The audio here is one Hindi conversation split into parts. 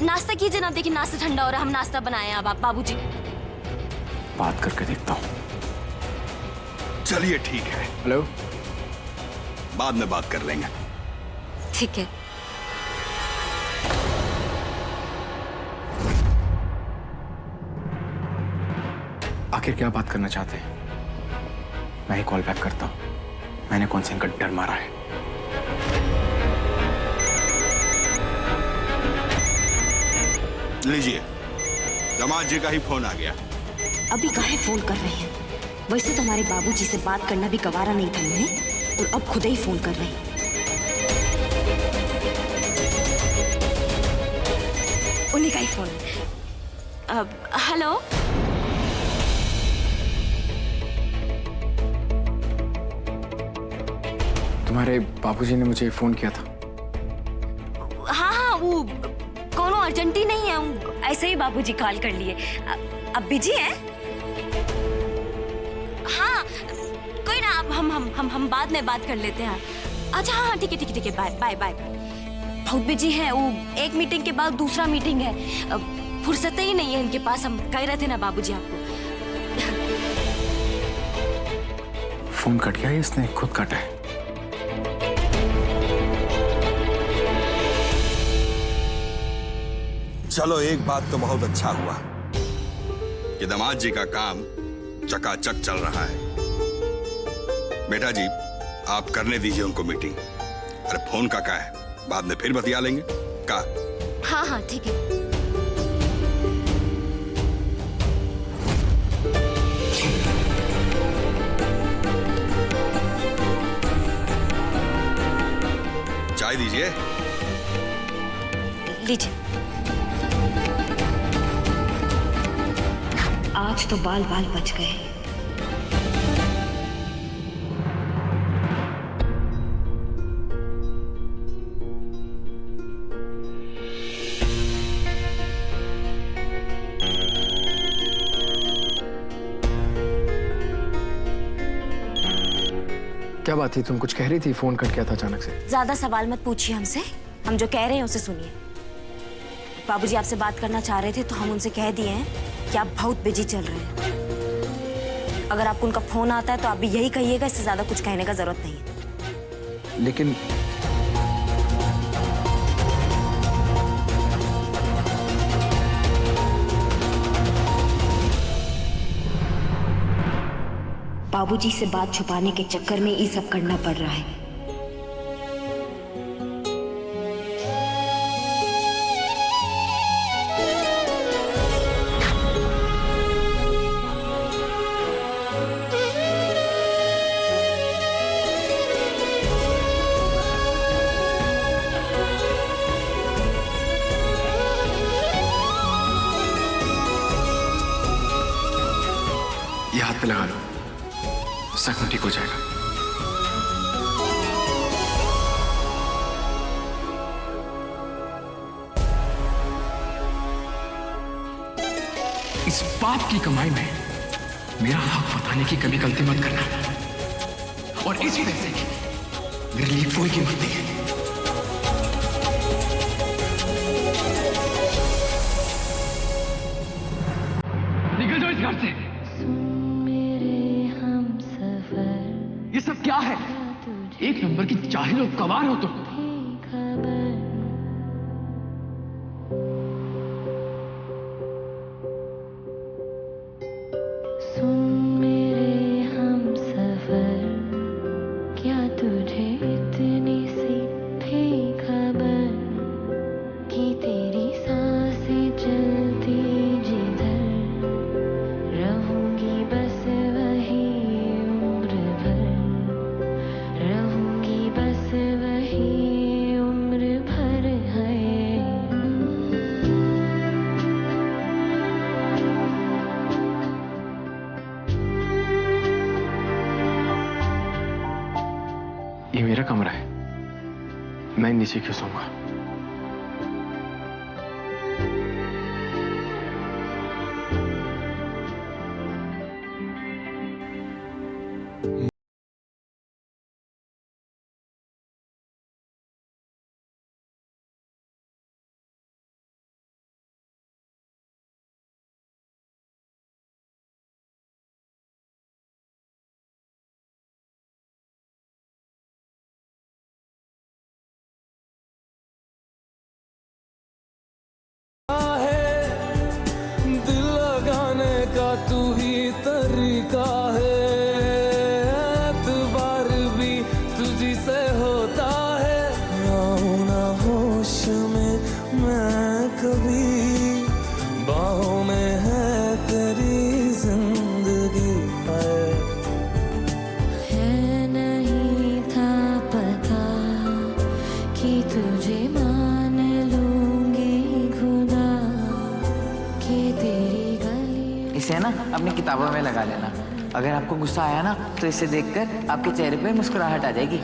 नाश्ता कीजिए ना, देखिए नाश्ता ठंडा हो रहा है, हम नाश्ता बनाए हैं। अब आप बाबूजी। बात करके देखता हूँ। चलिए ठीक है, हेलो, बाद में बात कर लेंगे। ठीक है। आखिर क्या बात करना चाहते हैं? मैं ही कॉल बैक करता हूँ। मैंने कौन से इनका डर मारा है? लीजिए, दामाद जी का ही फोन आ गया। अभी काहे फोन कर रहे हैं? वैसे तो हमारे बाबूजी से बात करना भी गवारा नहीं था उन्हें, और अब खुद ही फोन कर रहे हैं। उन्हीं का ही फोन। हेलो। तुम्हारे बाबूजी ने मुझे फोन किया था। हाँ हाँ, वो कोनो अर्जेंटी नहीं है, ऐसे ही बाबूजी कॉल कर लिए। अब बिजी हैं? हाँ कोई ना, अब हम बाद में बात कर लेते हैं। अच्छा हाँ ठीक है ठीक है ठीक है, बाय बाय बाय। बहुत बिजी है वो, एक मीटिंग के बाद दूसरा मीटिंग है, फुर्सत ही नहीं है इनके पास। हम कह रहे थे ना बाबूजी आपको। फोन कट गया, इसने खुद काटा है। चलो एक बात तो बहुत अच्छा हुआ कि दामाद जी का काम चकाचक चल रहा है। बेटा जी, आप करने दीजिए उनको मीटिंग। अरे फोन का क्या है, बाद में फिर बतिया लेंगे का। हाँ हाँ ठीक है। चाय दीजिए। लीजिए। आज तो बाल बाल बच गए। क्या बात थी? तुम कुछ कह रही थी, फोन कट गया था अचानक से। ज्यादा सवाल मत पूछिए हमसे, हम जो कह रहे हैं उसे सुनिए। बाबूजी आपसे बात करना चाह रहे थे तो हम उनसे कह दिए हैं कि आप बहुत बिजी चल रहे हैं। अगर आपको उनका फोन आता है तो आप भी यही कहिएगा, इससे ज्यादा कुछ कहने का जरूरत नहीं है। लेकिन बाबूजी से बात छुपाने के चक्कर में ये सब करना पड़ रहा है। ये हाथ पे लगा लो, जख्म ठीक हो जाएगा। इस बाप की कमाई में मेरा हक बताने की कभी गलती मत करना, और इस पैसे की मेरे लिए कोई कीमत नहीं है। निकल जाओ इस घर से। ये सब क्या है? एक नंबर की जाहिल और गवार हो तुम। क्या तुझे इतनी सी भी खबर कि तेरी सांसें चलती जिधर रहूंगी बस वही उम्र भर, रहूंगी बस वही उम्र भर है। ये मेरा कमरा है, मैं नीचे क्यों सोऊंगा? इसे है ना अपनी किताबों में लगा लेना। अगर आपको गुस्सा आया ना तो इसे देखकर आपके चेहरे पे मुस्कुराहट आ जाएगी।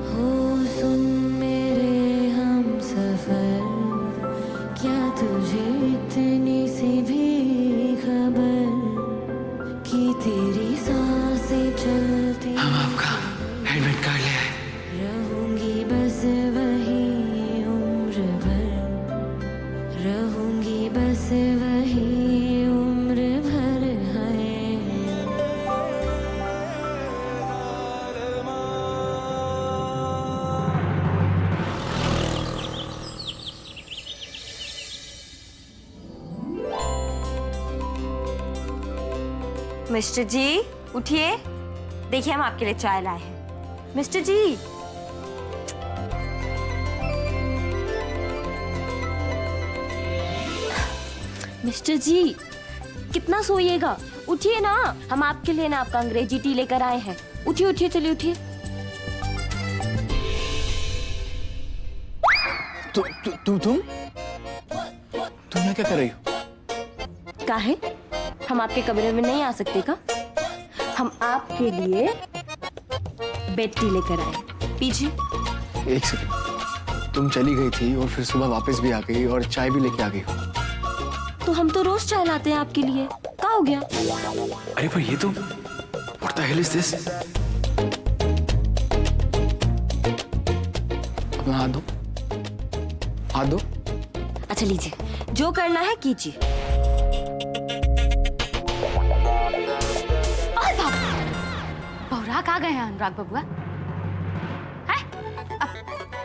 हो सुन मेरे हम सफर, क्या तुझे इतनी सी भी खबर कि तेरी सांसें चलती हम आपका एडमिट कार्ड ले आए। रहूंगी बस वही उम्र भर, रहूंगी बस वही उम्र भर है। मिस्टर जी उठिए, देखिए हम आपके लिए चाय लाए हैं। मिस्टर जी मिस्टर जी कितना सोइएगा, उठिए ना। हम आपके लिए ना आपका अंग्रेजी टी लेकर आए हैं। उठिए उठिए, चलिए उठिए। तुम यहाँ क्या कर रही हो? काहे? हम आपके कमरे में नहीं आ सकते का? हम आपके लिए बेड टी लेकर आए, पीछे। एक सेकंड, तुम चली गई थी और फिर सुबह वापस भी आ गई और चाय भी लेके आ गई हो। तो हम तो रोज चाय लाते हैं आपके लिए, क्या हो गया? अरे पर ये तो What the hell is this? अपना हाथ दो, हाथ दो। अच्छा लीजिए, जो करना है कीजिए। बौरा कहाँ गए हैं अनुराग बबुआ? हैं?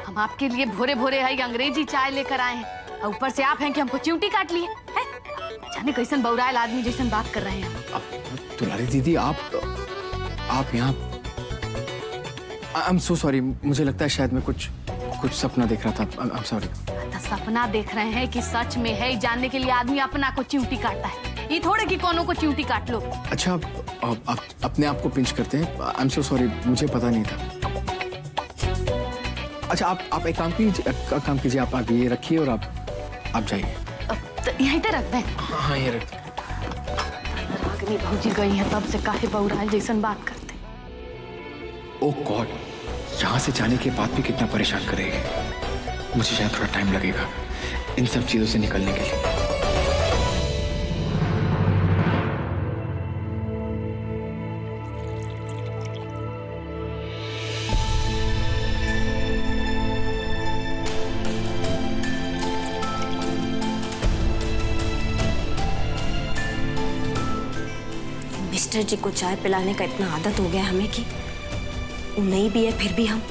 हम आपके लिए भोरे भोरे है अंग्रेजी चाय लेकर आए हैं और ऊपर से आप हैं कि हमको चिमटी काट लिए हैं? जाने कैसन बौराइल आदमी जैसन बात कर रहे हैं। अब दुलारी दीदी, आप यहाँ। आई एम सो सॉरी, मुझे लगता है शायद मैं कुछ सपना देख रहा था। I am sorry. तो सपना देख रहे हैं कि सच में है, जानने के लिए आदमी अपना को चिमटी काटता है। ये थोड़े कि कोनो को चिमटी काट लो। अच्छा, आप अपने आप को पिंच करते हैं। आई एम सो सॉरी, मुझे पता नहीं था। अच्छा, आप एक काम कीजिए, आप ये रखिए और आप जाइए। तो यहीं पे रख दें। हाँ, ये रख। रागनी भौजी गई है तब से काहे बौराइल जैसन बात करते। ओह गॉड, यहाँ से जाने के बाद भी कितना परेशान करेगी। मुझे शायद थोड़ा टाइम लगेगा इन सब चीजों से निकलने के लिए। मिस्टर जी को चाय पिलाने का इतना आदत हो गया हमें कि वो नहीं भी है फिर भी हम।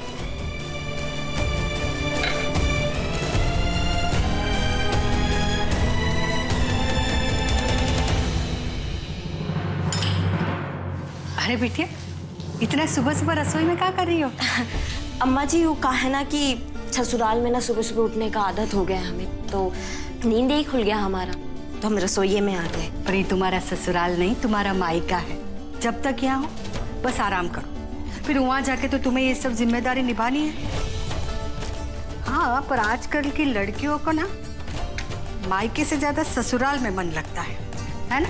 अरे बेटिया, इतना सुबह सुबह रसोई में क्या कर रही हो? अम्मा जी वो कहा है ना कि ससुराल में ना सुबह सुबह उठने का आदत हो गया हमें, तो नींद ही खुल गया हमारा, तो हम रसोइये में आ गए। पर ये तुम्हारा ससुराल नहीं, तुम्हारा मायका है। जब तक यहाँ हो बस आराम करो, फिर वहाँ जाके तो तुम्हें ये सब जिम्मेदारी निभानी है। हाँ, पर आजकल की लड़कियों को ना मायके से ज्यादा ससुराल में मन लगता है ना?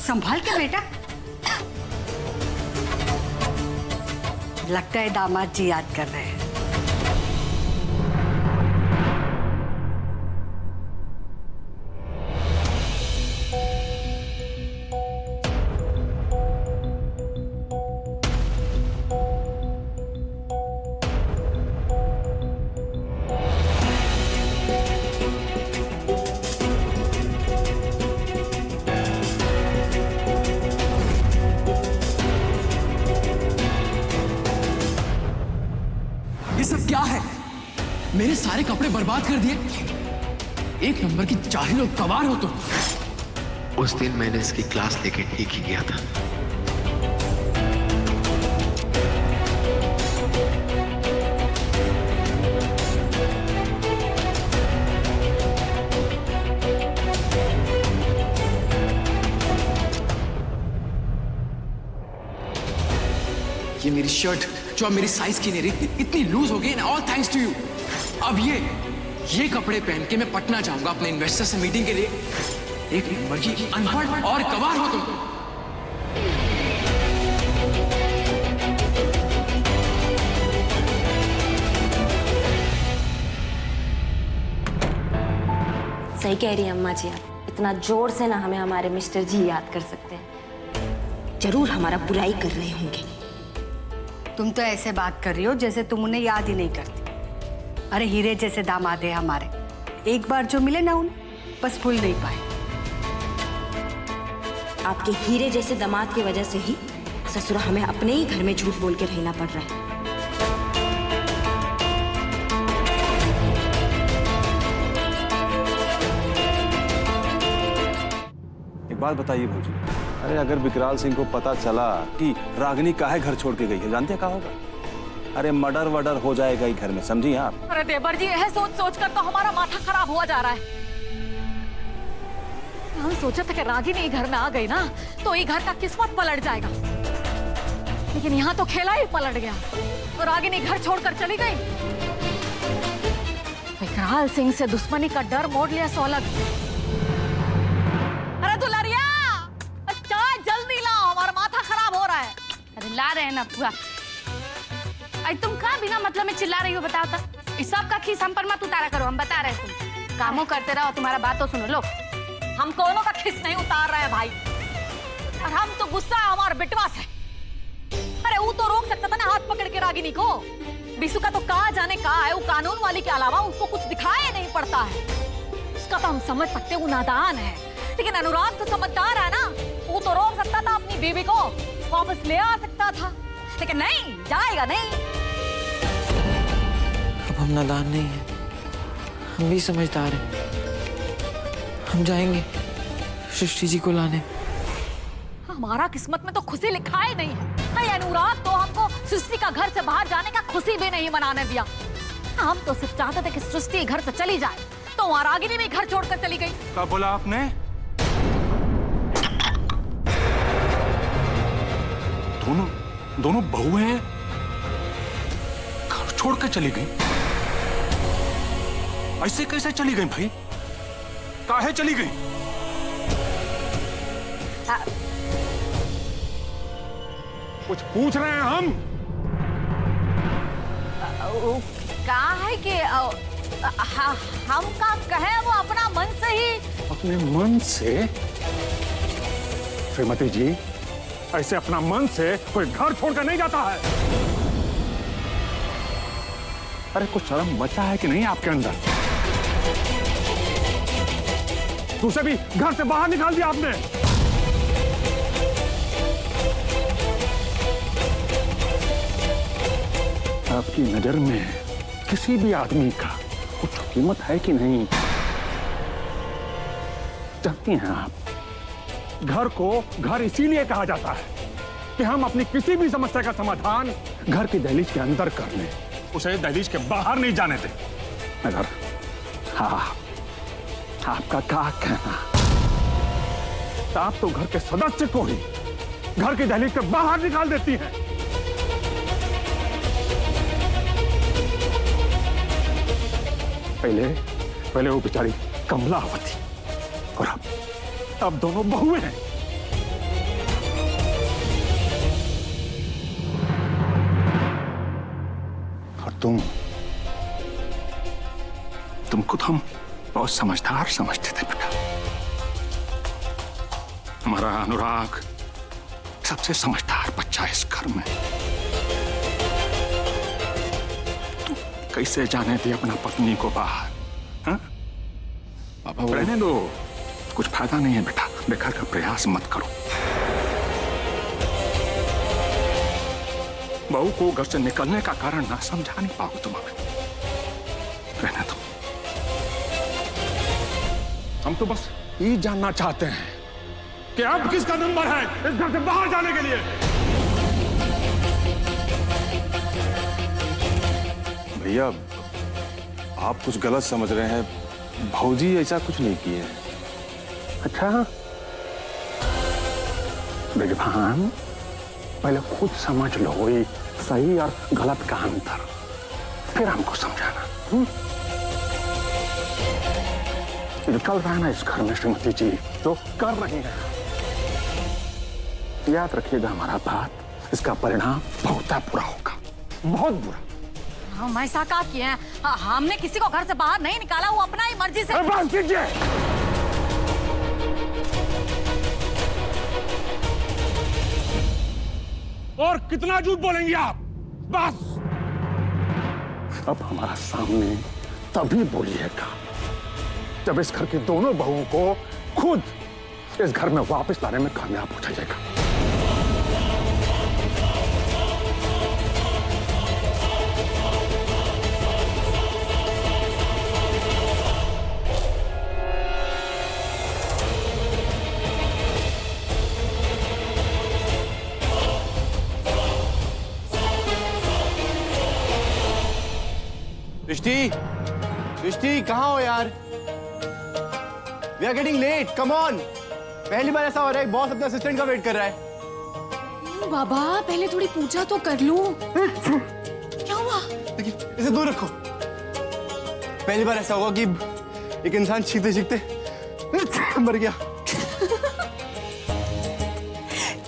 संभाल के बेटा। लगता है दामाद जी याद कर रहे हैं। ये सब क्या है? मेरे सारे कपड़े बर्बाद कर दिए। एक नंबर की जाहिल और गवार हो तुम। उस दिन मैंने इसकी क्लास लेके ठीक ही किया था। ये मेरी शर्ट जो अब मेरी साइज की नहीं रही, इतनी लूज हो गई, ऑल थैंक्स टू यू। अब ये कपड़े पहन के मैं पटना जाऊंगा अपने इन्वेस्टर से मीटिंग के लिए। एक नंबर की अनपढ़ और गवार हो तुम। सही कह रही हैं अम्मा जी आप। इतना जोर से ना हमें हमारे मिस्टर जी याद कर सकते हैं। जरूर हमारा बुराई कर रहे होंगे। तुम तो ऐसे बात कर रही हो जैसे तुम उन्हें याद ही नहीं करती। अरे हीरे जैसे दामाद है हमारे, एक बार जो मिले ना उन्हें बस भूल नहीं पाए। आपके हीरे जैसे दामाद की वजह से ही ससुरा हमें अपने ही घर में झूठ बोल के रहना पड़ रहा है। एक बात बताइए भौजी, अरे अगर विकराल सिंह को पता चला कि रागिनी काहे घर छोड़ के गई है, जानते क्या होगा? अरे मर्डर वर्डर हो जाएगा ही घर में, समझी आप? अरे देवर जी, यह सोच सोच कर तो हमारा माथा खराब हुआ जा रहा है। हम सोचे थे कि रागिनी घर में आ गई ना तो ये घर का किस्मत पलट जाएगा, लेकिन यहाँ तो खेला ही पलट गया और रागिनी घर छोड़कर चली गई। विकराल सिंह से दुश्मनी का डर मोड़ लिया सोलग। अरे दुलारिया, चाय जल्दी लाओ, हमारा माथा खराब हो रहा है। अरे ला रहे हैं ना बुआ। अरे तुम कहाँ बिना मतलब में चिल्ला रही हो, बताओ तो। इस सब का खीस हम पर मत उतारा करो, हम बता रहे हैं। तुम कामों करते रहो, तुम्हारा बात तो सुनो। लो, हम दोनों का खिस नहीं उतार रहे हैं भाई, और हम तो गुस्सा है हमारे बिटवा से। अरे वो तो रोक सकता था ना हाथ पकड़ के रागिनी को। बिसु का तो कहा जाने कहा है, वो कानून वाली के अलावा उसको कुछ दिखाई नहीं पड़ता है। उसका तो हम समझ सकते हैं वो नादान है, लेकिन अनुराग तो समझदार है ना। वो तो रोक सकता था अपनी बीवी को, वापस ले आ सकता था, लेकिन नहीं, जाएगा नहीं। अब हम नादान नहीं हैं, हम भी समझदार हैं। हम जाएंगे सृष्टि जी को लाने। हमारा किस्मत में तो खुशी लिखा ही नहीं है। अरे अनुराग तो हमको सृष्टि का घर से बाहर जाने का खुशी भी नहीं मनाने दिया। हम तो सिर्फ चाहते थे कि सृष्टि घर से चली जाए, तो वहां रागिनी भी घर छोड़कर चली गई। क्या बोला आपने? दोनों बहुएं घर छोड़ के चली गई? ऐसे कैसे चली गई भाई? काहे चली गई? कुछ पूछ रहे हैं हम। कहा है कि हम का कहे वो अपना मन से ही। अपने मन से? श्रीमती जी, ऐसे अपना मन से कोई घर छोड़कर नहीं जाता है। अरे कुछ शर्म बचा है कि नहीं आपके अंदर? उसे भी घर से बाहर निकाल दिया आपने। आपकी नजर में किसी भी आदमी का कुछ कीमत है कि नहीं? जानती हैं आप, घर को घर इसीलिए कहा जाता है कि हम अपनी किसी भी समस्या का समाधान घर की दहलीज के अंदर कर लें, उसे दहलीज के बाहर नहीं जाने दें। अगर हाँ, आपका क्या कहना? आप तो घर के सदस्य को ही घर की दहलीज के बाहर निकाल देती हैं। पहले वो बेचारी कमलावती, और अब दोनों बहुएं हैं। और तुमको तो हम बहुत समझदार समझते थे बेटा। हमारा अनुराग सबसे समझदार बच्चा इस घर में। तुम कैसे जाने दी अपना पत्नी को बाहर? हाँ? पापा रहने दो, कुछ फायदा नहीं है बेटा, बेकार का प्रयास मत करो। बहू को घर से निकलने का कारण ना समझा नहीं पाओ तुम हमें। रहने दो। हम तो बस ये जानना चाहते हैं कि अब किसका नंबर है इस घर से बाहर जाने के लिए। भैया, आप कुछ गलत समझ रहे हैं। भौजी ऐसा कुछ नहीं किए हैं। अच्छा बेगभान, पहले खुद समझ लो ये सही और गलत का अंतर, फिर हमको समझाना। निकल रहा है ना इस घर में श्रीमती जी जो कर रही हैं, याद रखिएगा हमारा बात, इसका परिणाम बहुत बुरा होगा, बहुत बुरा। हम ऐसा क्या किए हैं? हमने किसी को घर से बाहर नहीं निकाला, वो अपना ही मर्जी से। बस कीजिए। और कितना झूठ बोलेंगे आप? बस अब हमारा सामने तभी बोलिएगा जब इस घर की दोनों बहुओं को खुद इस घर में वापस लाने में कामयाब हो जाइएगा। रिश्ती, रिश्ती कहाँ हो यार? We are getting late. Come on. पहली बार ऐसा हो रहा है, बॉस अपने असिस्टेंट का वेट कर रहा है। बाबा पहले थोड़ी पूछा तो कर लूं। क्या हुआ? देखिए, इसे दूर रखो। पहली बार ऐसा होगा कि एक इंसान चीखते चीखते मर गया।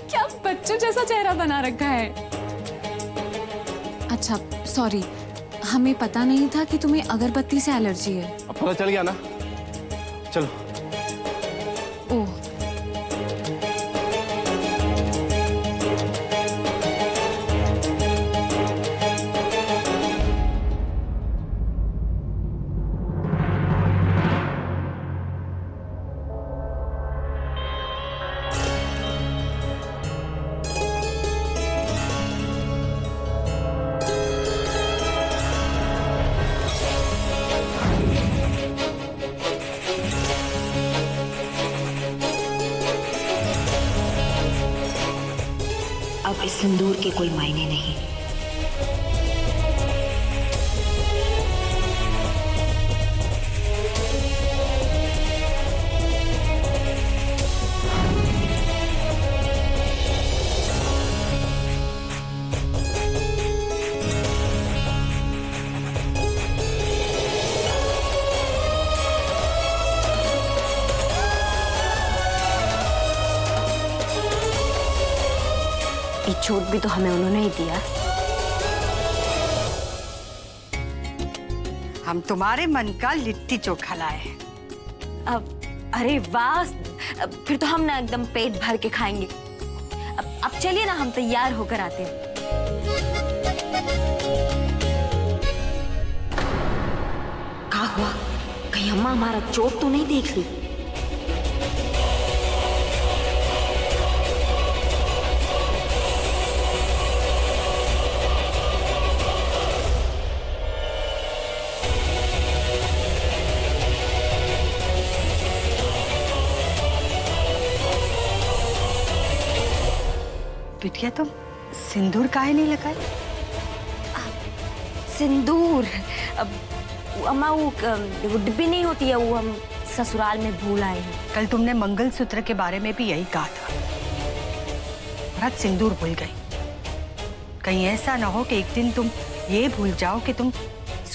क्या बच्चों जैसा चेहरा बना रखा है। अच्छा सॉरी, हमें पता नहीं था कि तुम्हें अगरबत्ती से एलर्जी है। अब पता चल गया ना? चलो। ओह अब इस सिंदूर के कोई मायने नहीं। ये छूट भी तो हमें उन्होंने ही दिया। हम तुम्हारे मन का लिट्टी चोखा लाए हैं। अब अरे वाह, फिर तो हम ना एकदम पेट भर के खाएंगे। अब चलिए ना, हम तैयार होकर आते हैं। क्या हुआ? कहीं अम्मा हमारा चोट तो नहीं देख ली? बिटिया तुम सिंदूर काहे नहीं लगाए? सिंदूर अब अम्मा वो डिब्बी नहीं होती है, वो हम ससुराल में भूल आए हैं। कल तुमने मंगलसूत्र के बारे में भी यही कहा था। और आज सिंदूर भूल गई। कहीं ऐसा ना हो कि एक दिन तुम ये भूल जाओ कि तुम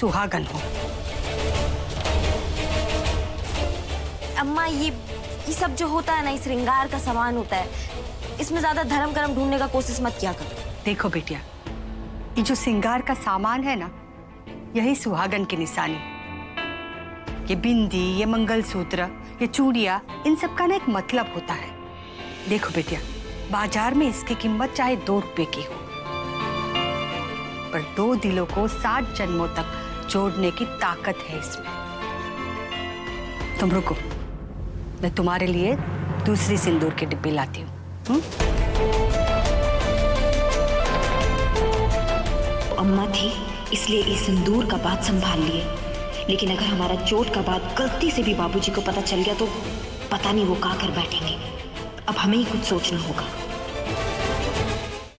सुहागन हो। अम्मा ये सब जो होता है ना, इस श्रृंगार का सामान होता है, इसमें ज्यादा धर्म कर्म ढूंढने का कोशिश मत किया करो। देखो बेटिया, ये जो श्रृंगार का सामान है ना, यही सुहागन की निशानी। ये बिंदी, ये मंगलसूत्र, ये चूड़ियां, इन सब का ना एक मतलब होता है। देखो बेटिया, बाजार में इसकी कीमत चाहे 2 रुपए की हो, पर 2 दिलों को 60 जन्मों तक जोड़ने की ताकत है इसमें। तुम रुको, मैं तुम्हारे लिए दूसरी सिंदूर की डिब्बी लाती हूँ। अम्मा थी इसलिए इस सिंदूर का बात संभाल लिए, लेकिन अगर हमारा चोट का बात गलती से भी बाबूजी को पता चल गया तो पता नहीं वो क्या कर बैठेंगे। अब हमें ही कुछ सोचना होगा।